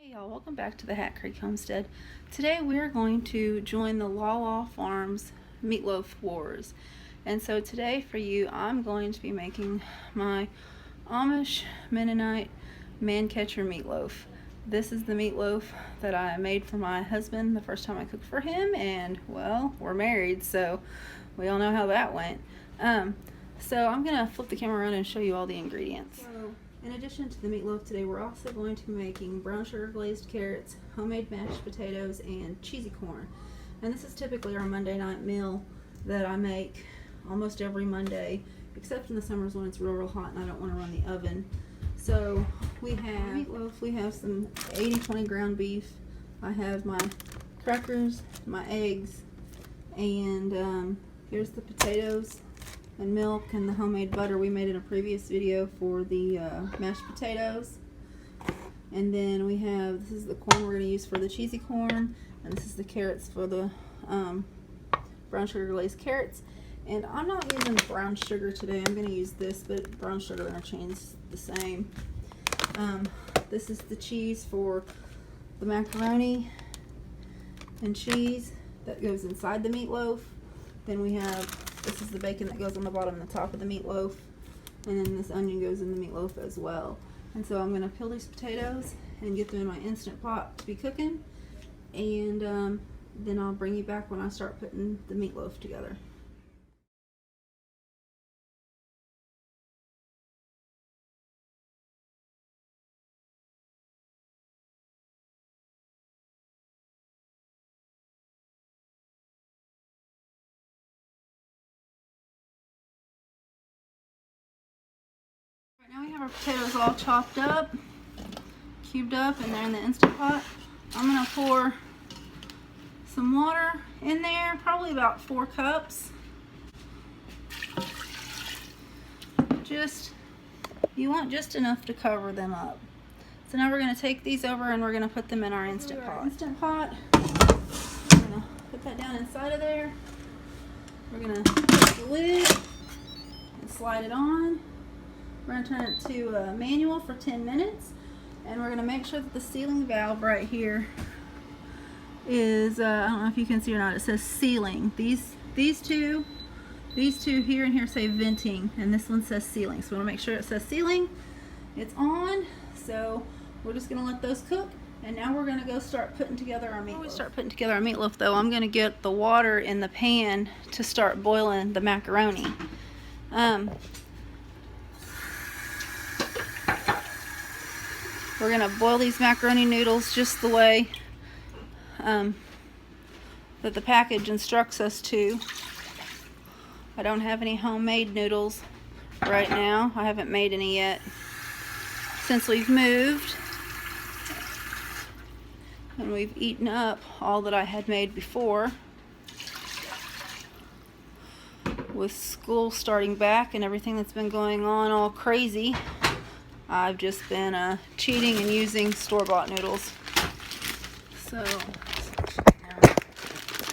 Hey y'all, welcome back to the Hat Creek Homestead. Today we are going to join the LaLa Farms Meatloaf Wars. And so today for you, I'm going to be making my Amish Mennonite man catcher meatloaf. This is the meatloaf that I made for my husband the first time I cooked for him, and well, we're married, so we all know how that went. So I'm gonna flip the camera around and show you all the ingredients. So, in addition to the meatloaf today, we're also going to be making brown sugar glazed carrots, homemade mashed potatoes, and cheesy corn. And this is typically our Monday night meal that I make almost every Monday, except in the summers when it's real hot and I don't want to run the oven. So we have meatloaf, we have some 80-20 ground beef, I have my crackers, my eggs, and here's the potatoes and milk and the homemade butter we made in a previous video for the mashed potatoes. And then we have, this is the corn we're going to use for the cheesy corn, and this is the carrots for the brown sugar glazed carrots. And I'm not using brown sugar today, I'm going to use this, but brown sugar interchange the same. This is the cheese for the macaroni and cheese that goes inside the meatloaf. Then we have, this is the bacon that goes on the bottom and the top of the meatloaf, and then this onion goes in the meatloaf as well. And so I'm going to peel these potatoes and get them in my Instant Pot to be cooking, and then I'll bring you back when I start putting the meatloaf together. Right now we have our potatoes all chopped up, cubed up, and they're in the Instant Pot. I'm going to pour some water in there, probably about 4 cups. You want just enough to cover them up. So now we're going to take these over and we're going to put them in our Instant Pot. I'm going to put that down inside of there. We're going to put the lid and slide it on. We're going to turn it to manual for 10 minutes, and we're going to make sure that the sealing valve right here is, I don't know if you can see or not, it says sealing. These two here and here say venting, and this one says sealing. So we want to make sure it says sealing. It's on, so we're just going to let those cook, and now we're going to go start putting together our meatloaf. Before we start putting together our meatloaf though, I'm going to get the water in the pan to start boiling the macaroni. We're going to boil these macaroni noodles just the way that the package instructs us to. I don't have any homemade noodles right now. I haven't made any yet since we've moved. And we've eaten up all that I had made before. With school starting back and everything that's been going on all crazy, I've just been cheating and using store-bought noodles. So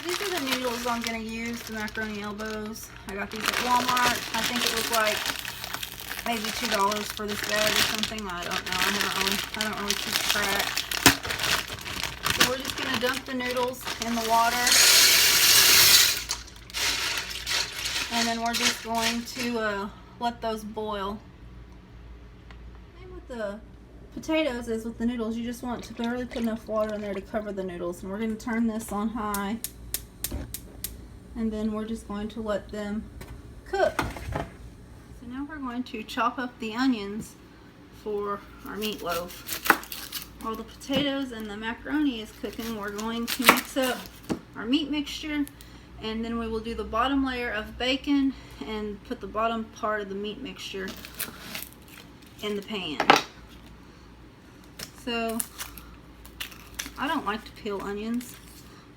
these are the noodles I'm going to use, the macaroni elbows. I got these at Walmart. I think it was like maybe $2 for this bag or something. I don't know. I don't really keep track. So we're just going to dump the noodles in the water, and then we're just going to let those boil. The potatoes is with the noodles, you just want to barely put enough water in there to cover the noodles, and we're going to turn this on high, and then we're just going to let them cook. So now we're going to chop up the onions for our meatloaf. While the potatoes and the macaroni is cooking, we're going to mix up our meat mixture, and then we will do the bottom layer of bacon and put the bottom part of the meat mixture in the pan. So I don't like to peel onions,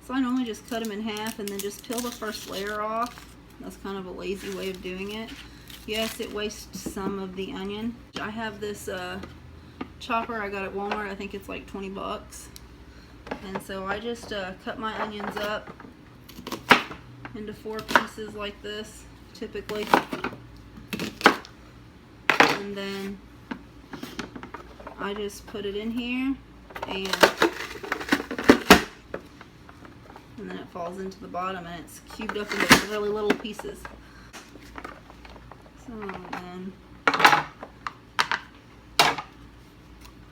so I normally just cut them in half and then just peel the first layer off. That's kind of a lazy way of doing it. Yes, it wastes some of the onion. I have this chopper I got at Walmart. I think it's like 20 bucks. And so I just cut my onions up into 4 pieces like this, typically. And then I just put it in here and then it falls into the bottom and it's cubed up into really little pieces. So then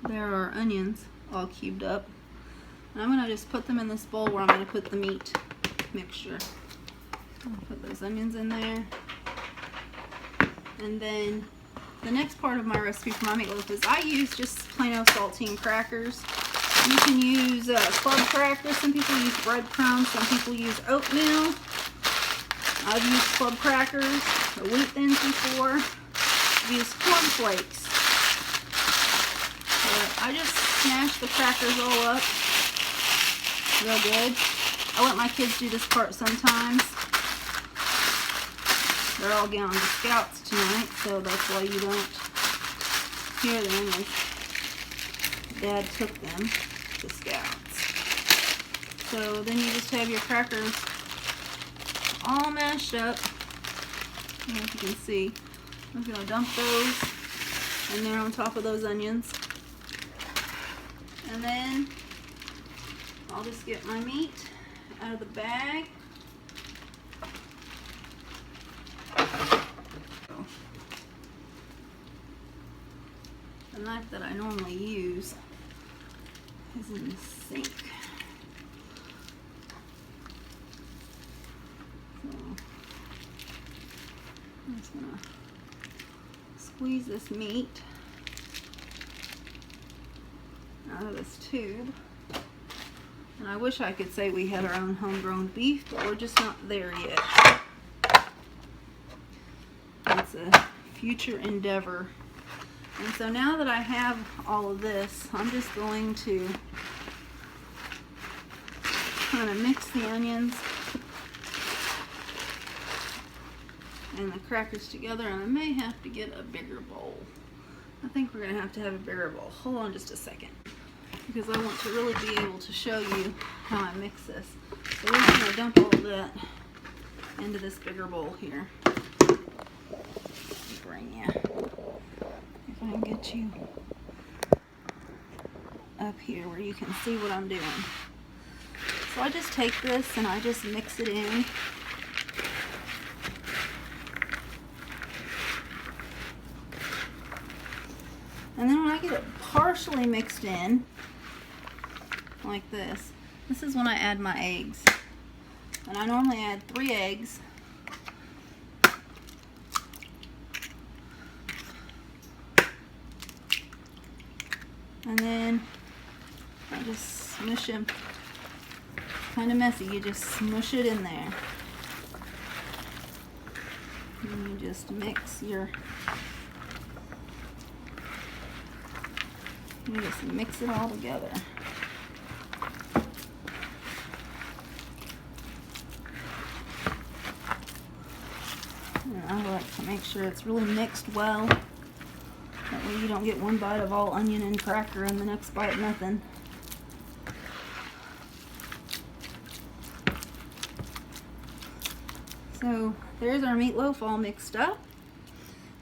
there are onions all cubed up. And I'm going to just put them in this bowl where I'm going to put the meat mixture. I'll put those onions in there. And then the next part of my recipe for my meatloaf is I use just plain old saltine crackers. You can use club crackers. Some people use breadcrumbs. Some people use oatmeal. I've used club crackers or wheat thins before. I've used corn flakes. But I just smash the crackers all up real good. I let my kids do this part sometimes. They're all going to Scouts tonight, so that's why you don't hear them, as Dad took them to Scouts. So then you just have your crackers all mashed up. I don't know if you can see. I'm going to dump those in there on top of those onions. And then I'll just get my meat out of the bag. The knife that I normally use is in the sink. So I'm just gonna squeeze this meat out of this tube. And I wish I could say we had our own homegrown beef, but we're just not there yet. It's a future endeavor. And so now that I have all of this, I'm just going to kind of mix the onions and the crackers together, and I may have to get a bigger bowl. I think we're going to have a bigger bowl. Hold on just a second, because I want to really be able to show you how I mix this. So we're just going to dump all of that into this bigger bowl here. Bring you. If I can get you up here where you can see what I'm doing. So I just take this and I just mix it in. And then when I get it partially mixed in, like this is when I add my eggs. And I normally add 3 eggs. And then I just smush them. Kind of messy. You just smush it in there. And you just mix it all together. And I like to make sure it's really mixed well. That way you don't get one bite of all onion and cracker and the next bite nothing. So there's our meatloaf all mixed up.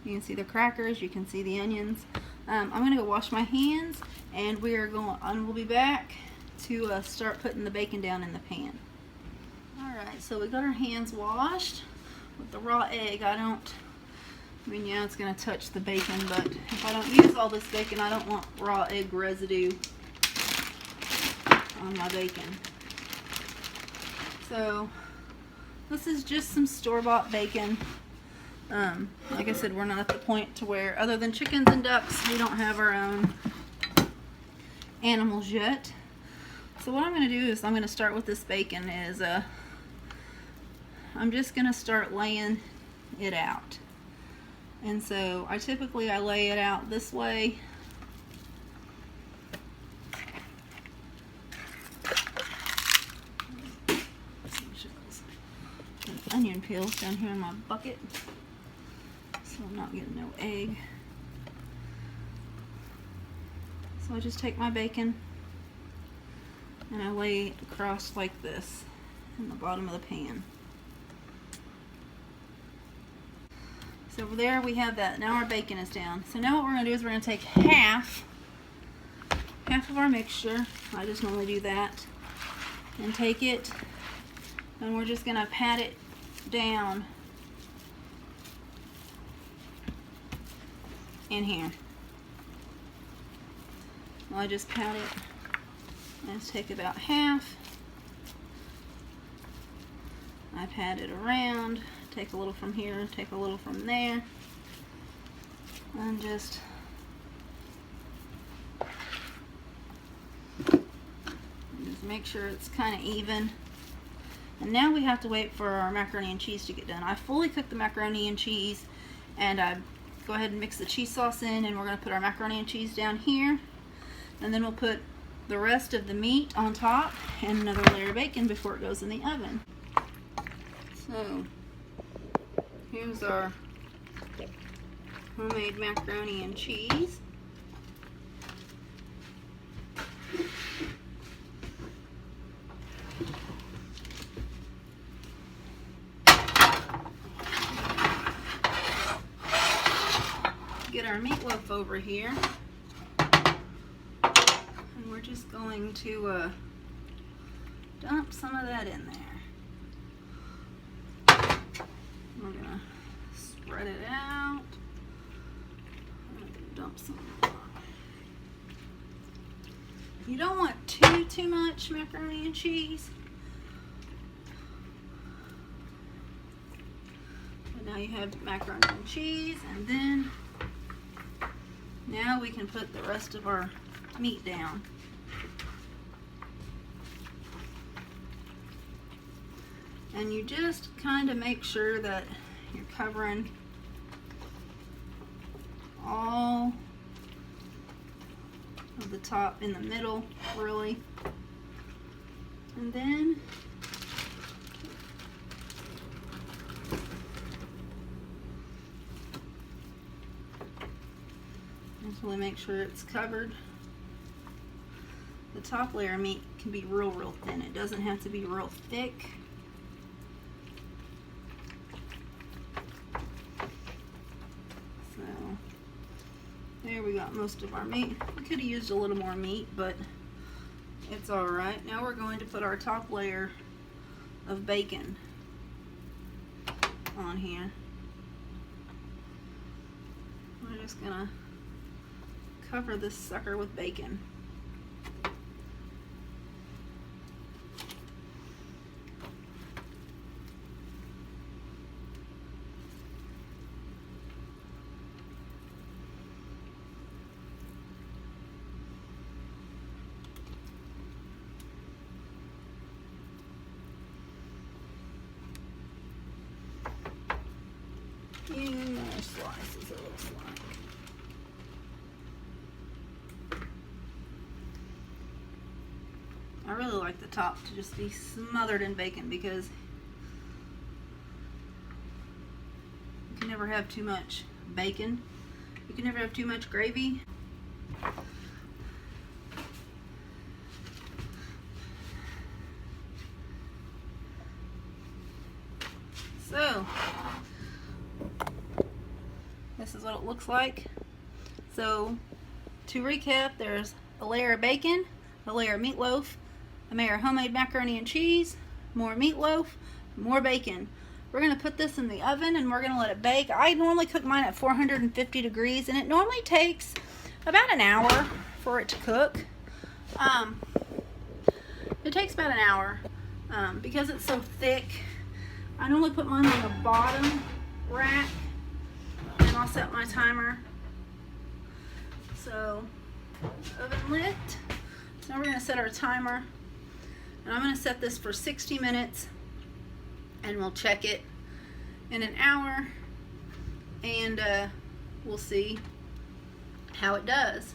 You can see the crackers, you can see the onions. I'm going to go wash my hands, and we'll be back to start putting the bacon down in the pan. Alright, so we got our hands washed with the raw egg. Yeah, it's going to touch the bacon, but if I don't use all this bacon, I don't want raw egg residue on my bacon. So this is just some store-bought bacon. Like I said, we're not at the point to where, other than chickens and ducks, we don't have our own animals yet. So what I'm going to do is I'm going to start with this bacon is I'm just going to start laying it out. And so I typically lay it out this way. There's onion peels down here in my bucket, so I'm not getting no egg. So I just take my bacon and I lay it across like this in the bottom of the pan. So over there we have that. Now our bacon is down. So now what we're going to do is we're going to take half half of our mixture. I just normally do that. And take it, and we're just gonna pat it down in here. I just pat it. Let's take about half. I pat it around, take a little from here, take a little from there, and just make sure it's kind of even. And now we have to wait for our macaroni and cheese to get done. I fully cooked the macaroni and cheese, and I go ahead and mix the cheese sauce in, and we're going to put our macaroni and cheese down here, and then we'll put the rest of the meat on top and another layer of bacon before it goes in the oven. So here's our homemade macaroni and cheese. Get our meatloaf over here, and we're just going to dump some of that in there. We're gonna spread it out. I'm gonna dump some. You don't want too much macaroni and cheese. But now you have macaroni and cheese, and then now we can put the rest of our meat down. And you just kind of make sure that you're covering all of the top in the middle, really. And then just really make sure it's covered. The top layer of meat can be real thin. It doesn't have to be real thick. So there we got most of our meat. We could have used a little more meat, but it's all right. Now we're going to put our top layer of bacon on here. We're just gonna cover this sucker with bacon. Few more slices, it looks like. I really like the top to just be smothered in bacon because you can never have too much bacon. You can never have too much gravy. So this is what it looks like. So to recap, there's a layer of bacon, a layer of meatloaf, a layer of homemade macaroni and cheese, more meatloaf, more bacon. We're going to put this in the oven and we're going to let it bake. I normally cook mine at 450 degrees, and it normally takes about an hour for it to cook. It takes about an hour because it's so thick. I normally put mine on the bottom rack, and I'll set my timer. So oven lit. So now we're going to set our timer, and I'm going to set this for 60 minutes, and we'll check it in an hour, and we'll see how it does.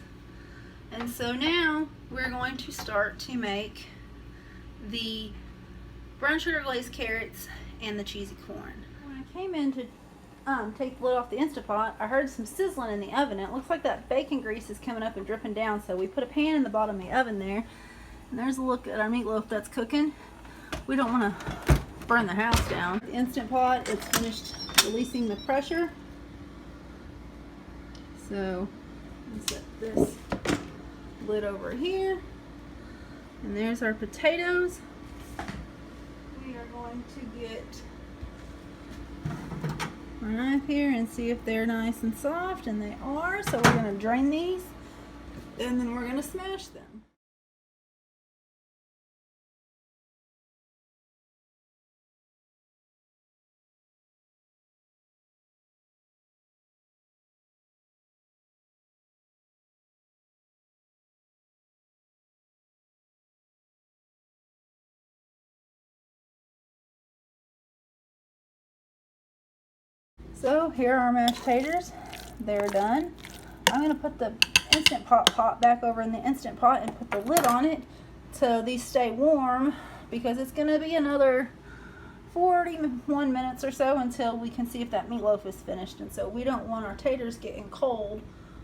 And so now we're going to start to make the brown sugar glazed carrots and the cheesy corn. When I came in to take the lid off the Instant Pot, I heard some sizzling in the oven. It looks like that bacon grease is coming up and dripping down, so we put a pan in the bottom of the oven there. And there's a look at our meatloaf that's cooking. We don't want to burn the house down. The Instant Pot, it's finished releasing the pressure. So let's set this lid over here. And there's our potatoes. We are going to get our knife here and see if they're nice and soft, and they are. So we're going to drain these, and then we're going to smash them. So here are our mashed taters. They're done. I'm going to put the Instant Pot back over in the Instant Pot and put the lid on it so these stay warm, because it's going to be another 41 minutes or so until we can see if that meatloaf is finished. And so we don't want our taters getting cold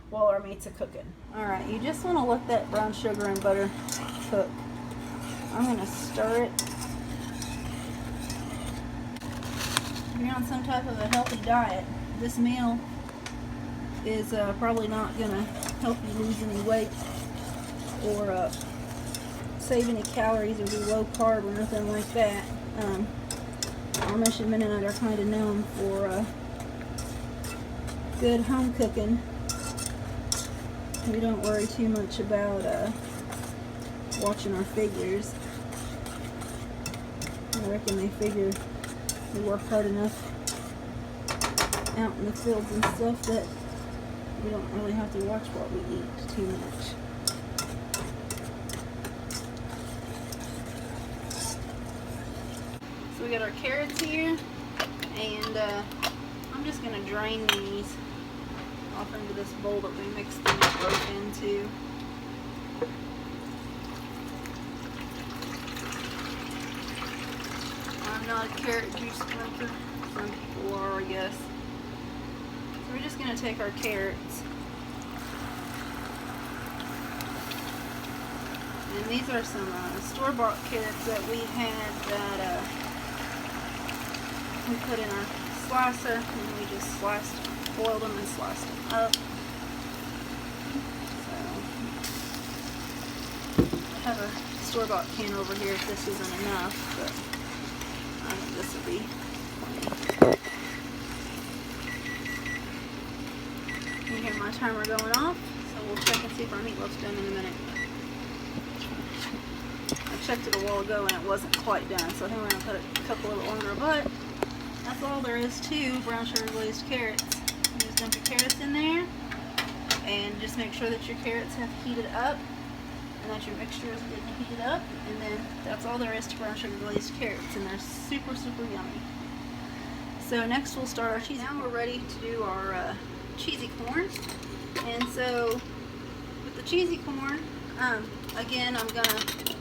while our meats are cooking. Alright, you just want to let that brown sugar and butter cook. I'm going to stir it. If you're on some type of a healthy diet, this meal is probably not going to help you lose any weight or save any calories or be low carb or nothing like that. Amish and Mennonite are kind of known for good home cooking. We don't worry too much about watching our figures. I reckon they figure we work hard enough out in the fields and stuff that we don't really have to watch what we eat too much. So we got our carrots here, and I'm just going to drain these off into this bowl that we mixed the meatloaf into. I'm not a carrot juice drinker. Some people are, I guess. So we're just going to take our carrots. And these are some store-bought carrots that we had that we put in our slicer, and we just boiled them and sliced them up. So I have a store-bought can over here if this isn't enough, but I think this will be plenty. You hear my timer going off, so we'll check and see if our meatloaf's done in a minute. I checked it a while ago and it wasn't quite done, so I think we're going to put it a couple a little longer, but that's all there is to brown sugar glazed carrots. You just dump your carrots in there, and just make sure that your carrots have heated up and that your mixture is getting heated up, and then that's all there is to brown sugar glazed carrots, and they're super, super yummy. So next we'll start our cheese. Now we're ready to do our cheesy corn, and so with the cheesy corn, again, I'm going to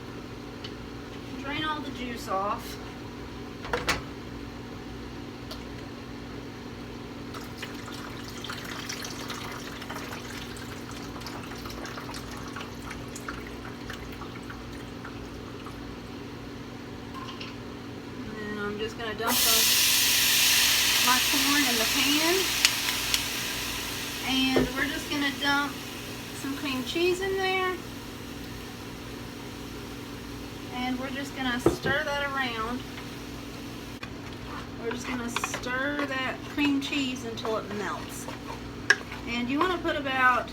drain all the juice off. And I'm just going to dump my corn in the pan. And we're just going to dump some cream cheese in there. And we're just going to stir that around. We're just going to stir that cream cheese until it melts. And you want to put about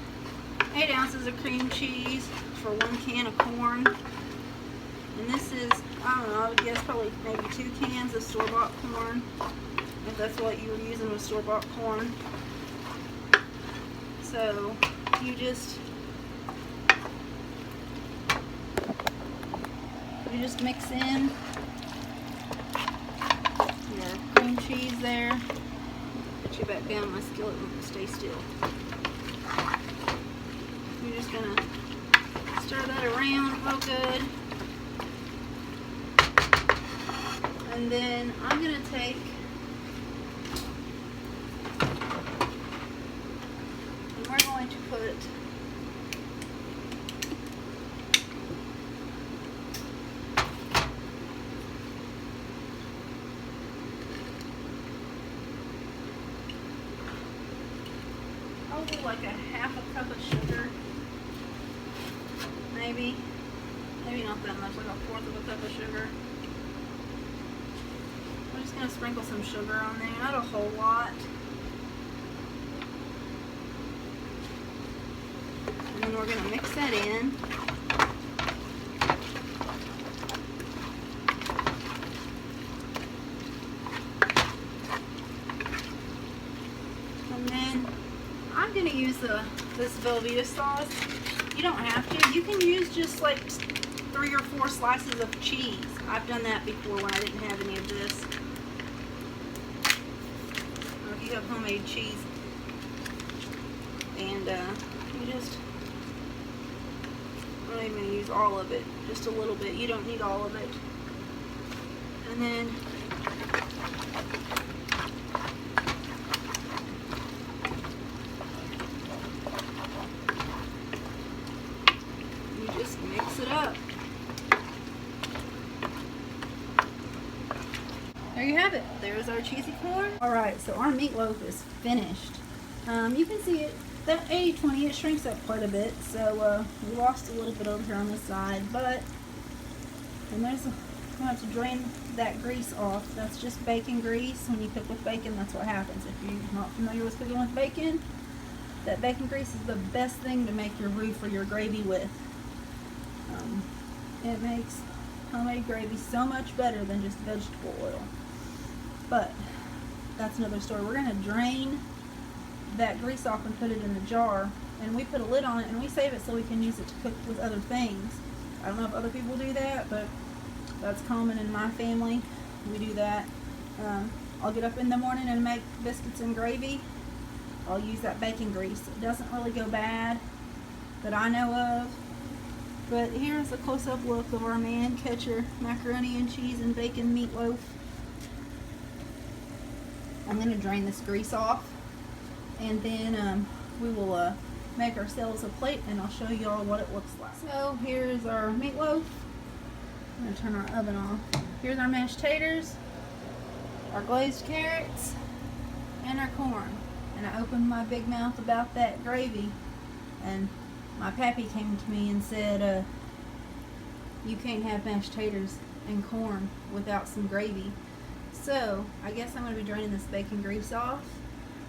8 ounces of cream cheese for 1 can of corn. And this is, I don't know, I would guess probably maybe 2 cans of store-bought corn, if that's what you were using with store-bought corn. So you just mix in your cream cheese there. Put you back down, my skillet won't stay still. You're just gonna stir that around real good. And then I'm gonna take and we're going to put probably like a half a cup of sugar. maybe not that much, like 1/4 of a cup of sugar. We're just going to sprinkle some sugar on there, not a whole lot. And then we're going to mix that in. And then I'm going to use this Velveeta sauce. You don't have to. You can use just like 3 or 4 slices of cheese. I've done that before when I didn't have any of this. Or if you have homemade cheese. And you just, I'm not even going to use all of it. Just a little bit. You don't need all of it. And then just mix it up. There you have it. There's our cheesy corn. Alright, so our meatloaf is finished. You can see it, that 80-20, it shrinks up quite a bit. So we lost a little bit over here on the side, but, and there's, you have to drain that grease off. That's just bacon grease. When you cook with bacon, that's what happens. If you're not familiar with cooking with bacon, that bacon grease is the best thing to make your roux for your gravy with. It makes homemade gravy so much better than just vegetable oil. But that's another story. We're going to drain that grease off and put it in a jar, and we put a lid on it and we save it so we can use it to cook with other things. I don't know if other people do that, but that's common in my family. We do that. I'll get up in the morning and make biscuits and gravy. I'll use that bacon grease. It doesn't really go bad that I know of. But here's a close-up look of our man catcher macaroni and cheese and bacon meatloaf. I'm going to drain this grease off, and then we will make ourselves a plate, and I'll show you all what it looks like. So here's our meatloaf. I'm going to turn our oven off. Here's our mashed taters, our glazed carrots, and our corn. And I opened my big mouth about that gravy, and my pappy came to me and said, you can't have mashed taters and corn without some gravy. So I guess I'm going to be draining this bacon grease off,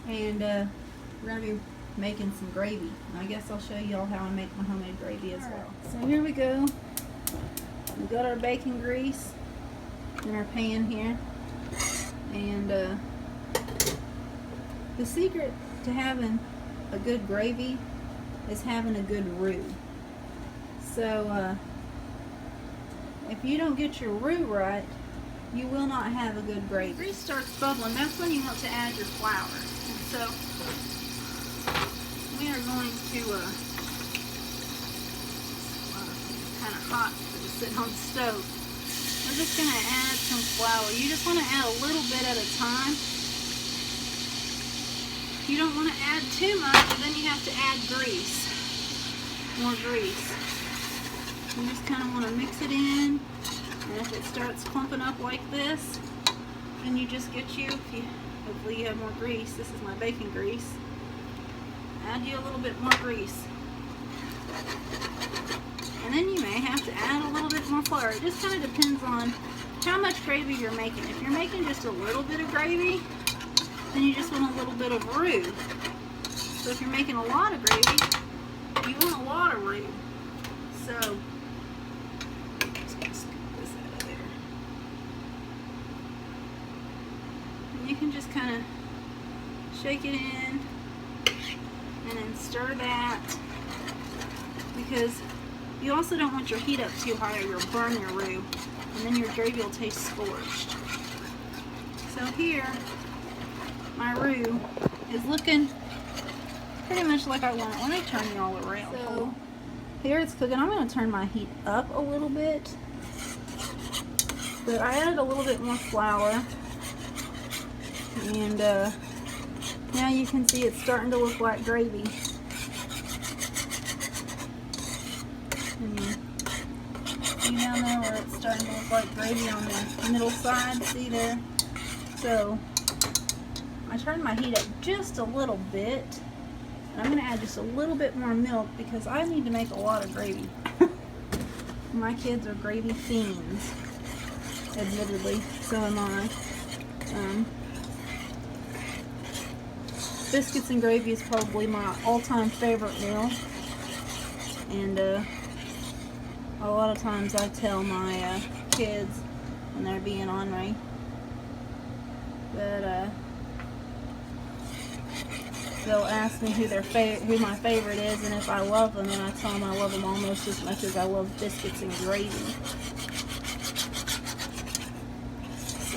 and we're going to be making some gravy. And I guess I'll show you all how I make my homemade gravy as well. So here we go. We've got our bacon grease in our pan here, and the secret to having a good gravy is having a good roux. So if you don't get your roux right, you will not have a good gravy. When grease starts bubbling, that's when you want to add your flour. And so we are going to kind of hot because it's sitting on the stove. We're just going to add some flour. You just want to add a little bit at a time. You don't want to add too much, and then you have to add grease. More grease. You just kind of want to mix it in, and if it starts clumping up like this, then you just get you, hopefully you have more grease. This is my bacon grease. Add you a little bit more grease. And then you may have to add a little bit more flour. It just kind of depends on how much gravy you're making. If you're making just a little bit of gravy, then you just want a little bit of roux. So if you're making a lot of gravy, you want a lot of roux. So, just gonna scoop this out of there. And you can just kind of shake it in and then stir that, because you also don't want your heat up too high or you'll burn your roux, and then your gravy will taste scorched. So here, my roux is looking pretty much like I want it. Let me turn you all around. So here it's cooking. I'm going to turn my heat up a little bit, but I added a little bit more flour, and now you can see it's starting to look like gravy. And see down there where it's starting to look like gravy on the middle side? See there? So I turned my heat up just a little bit, and I'm going to add just a little bit more milk because I need to make a lot of gravy. My kids are gravy fiends, admittedly. So am I. Biscuits and gravy is probably my all-time favorite meal. And a lot of times I tell my kids when they're being ornery that they'll ask me who my favorite is, and if I love them, and I tell them I love them almost as much as I love biscuits and gravy.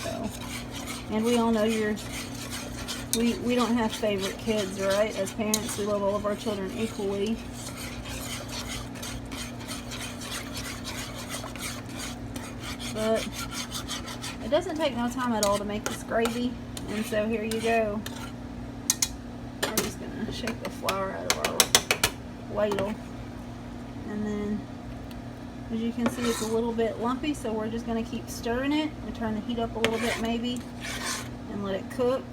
So, and we all know we don't have favorite kids, right? As parents, we love all of our children equally. But it doesn't take no time at all to make this gravy, and so here you go. We're just gonna shake the flour out of our ladle, and then as you can see, it's a little bit lumpy, so we're just gonna keep stirring it and turn the heat up a little bit maybe and let it cook.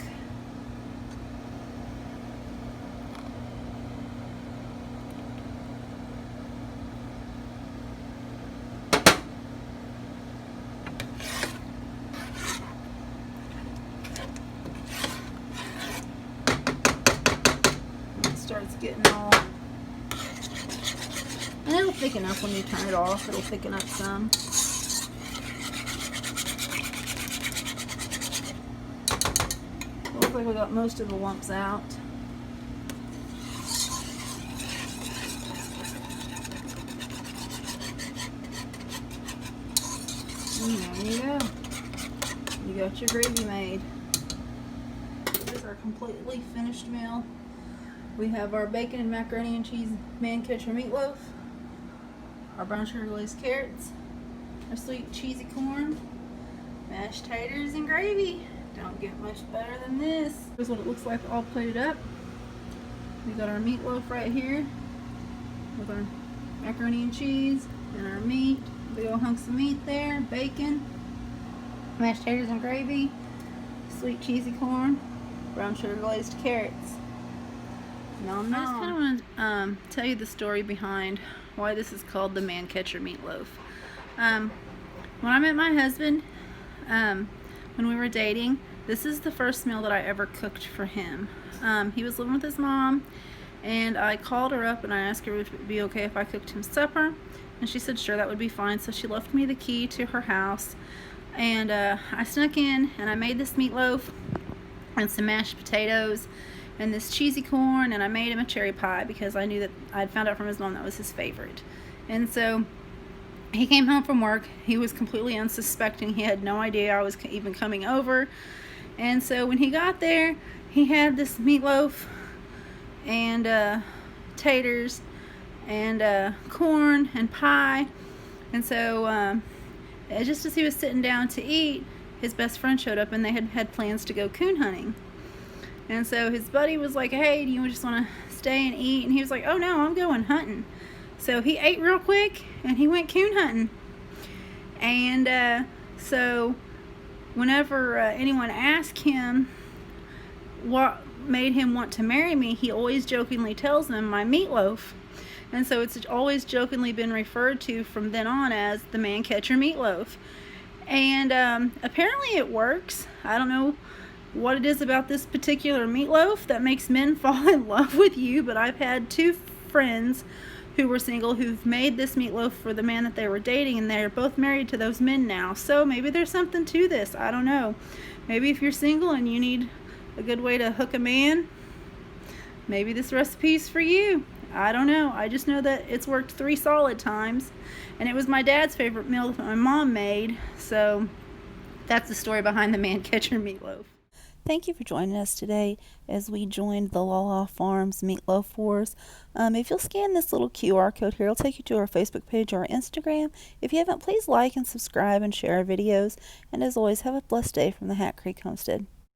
Starts getting all, and it'll thicken up when you turn it off. It'll thicken up some. It looks like we got most of the lumps out. And there you go. You got your gravy made. This is our completely finished meal. We have our bacon and macaroni and cheese man-catcher meatloaf, our brown sugar glazed carrots, our sweet cheesy corn, mashed taters, and gravy. Don't get much better than this. Here's what it looks like all plated up. We got our meatloaf right here with our macaroni and cheese and our meat. Big old hunks of meat there, bacon, mashed taters and gravy, sweet cheesy corn, brown sugar glazed carrots. No. I just kind of want to tell you the story behind why this is called the man-catcher meatloaf. When I met my husband, when we were dating, this is the first meal that I ever cooked for him. He was living with his mom, and I called her up and I asked her if it would be okay if I cooked him supper, and she said sure, that would be fine. So she left me the key to her house, and I snuck in and I made this meatloaf and some mashed potatoes and this cheesy corn, and I made him a cherry pie because I knew that I'd found out from his mom that was his favorite. And so he came home from work. He was completely unsuspecting. He had no idea I was even coming over. And so when he got there, he had this meatloaf and taters and corn and pie. And so just as he was sitting down to eat, his best friend showed up, and they had plans to go coon hunting. And so his buddy was like, hey, do you just want to stay and eat? And he was like, oh no, I'm going hunting. So he ate real quick and he went coon hunting. And so whenever anyone asked him what made him want to marry me, he always jokingly tells them my meatloaf. And so it's always jokingly been referred to from then on as the man-catcher meatloaf. And apparently it works. I don't know what it is about this particular meatloaf that makes men fall in love with you, but I've had two friends who were single who've made this meatloaf for the man that they were dating, and they're both married to those men now. So maybe there's something to this. I don't know. Maybe if you're single and you need a good way to hook a man, maybe this recipe's for you. I don't know. I just know that it's worked 3 solid times, and it was my dad's favorite meal that my mom made. So that's the story behind the man-catcher meatloaf. Thank you for joining us today as we joined the LaLa Farms Meatloaf Wars. If you'll scan this little QR code here, it'll take you to our Facebook page or our Instagram. If you haven't, please like and subscribe and share our videos. And as always, have a blessed day from the Hat Creek Homestead.